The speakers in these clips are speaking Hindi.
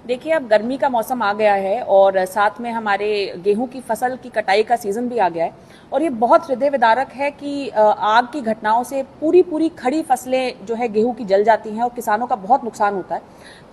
देखिए, अब गर्मी का मौसम आ गया है और साथ में हमारे गेहूं की फसल की कटाई का सीजन भी आ गया है और ये बहुत हृदय विदारक है कि आग की घटनाओं से पूरी पूरी खड़ी फसलें जो है गेहूं की जल जाती हैं और किसानों का बहुत नुकसान होता है।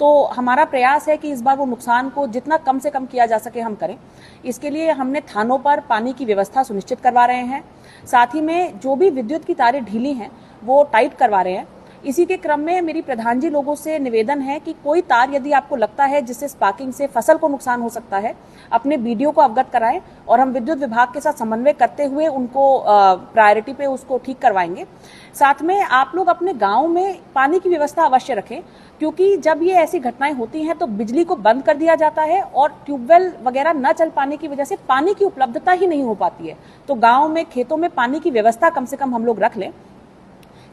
तो हमारा प्रयास है कि इस बार वो नुकसान को जितना कम से कम किया जा सके हम करें। इसके लिए हमने थानों पर पानी की व्यवस्था सुनिश्चित करवा रहे हैं। साथ ही में जो भी विद्युत की तारें ढीली हैं वो टाइट करवा रहे हैं। इसी के क्रम में मेरी प्रधान जी लोगों से निवेदन है कि कोई तार यदि आपको लगता है जिससे स्पार्किंग से फसल को नुकसान हो सकता है, अपने बीडीओ को अवगत कराएं और हम विद्युत विभाग के साथ समन्वय करते हुए उनको प्रायोरिटी पे उसको ठीक करवाएंगे। साथ में आप लोग अपने गांव में पानी की व्यवस्था अवश्य रखें, क्योंकि जब ये ऐसी घटनाएं होती हैं तो बिजली को बंद कर दिया जाता है और ट्यूबवेल वगैरह न चल पाने की वजह से पानी की उपलब्धता ही नहीं हो पाती है। तो गाँव में खेतों में पानी की व्यवस्था कम से कम हम लोग रख लें।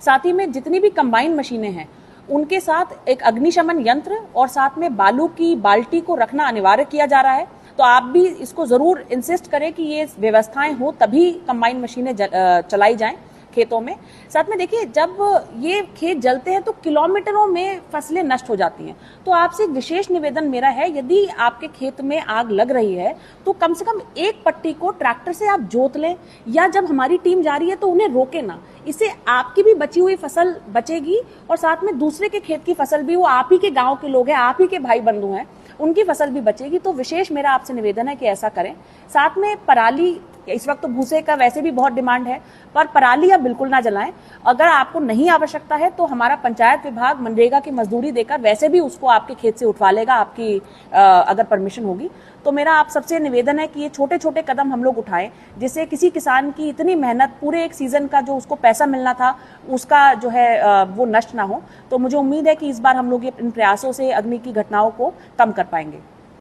साथ ही में जितनी भी कंबाइन मशीनें हैं उनके साथ एक अग्निशमन यंत्र और साथ में बालू की बाल्टी को रखना अनिवार्य किया जा रहा है। तो आप भी इसको जरूर इंसिस्ट करें कि ये व्यवस्थाएं हो तभी कंबाइन मशीनें चलाई जाएं खेतों में। साथ में देखिए, जब ये खेत जलते हैं तो किलोमीटरों में फसलें नष्ट हो जाती हैं। तो आपसे एक विशेष निवेदन मेरा है, यदि आपके खेत में आग लग रही है तो कम से कम एक पट्टी को ट्रैक्टर से आप जोत लें, या जब हमारी टीम जा रही है तो उन्हें रोके ना। इससे आपकी भी बची हुई फसल बचेगी और साथ में दूसरे के खेत की फसल भी, वो आप ही के गांव के लोग हैं, आप ही के भाई बंधु हैं, उनकी फसल भी बचेगी। तो विशेष मेरा आपसे निवेदन है कि ऐसा करें। साथ में पराली, इस वक्त तो भूसे का वैसे भी बहुत डिमांड है, पर पराली आप बिल्कुल ना जलाएं। अगर आपको नहीं आवश्यकता है तो हमारा पंचायत विभाग मनरेगा की मजदूरी देकर वैसे भी उसको आपके खेत से उठवा लेगा, आपकी अगर परमिशन होगी। तो मेरा आप सबसे निवेदन है कि ये छोटे छोटे कदम हम लोग उठाएं, जिससे किसी किसान की इतनी मेहनत, पूरे एक सीजन का जो उसको पैसा मिलना था उसका जो है वो नष्ट ना हो। तो मुझे उम्मीद है कि इस बार हम लोग इन प्रयासों से अग्नि की घटनाओं को कम कर पाएंगे।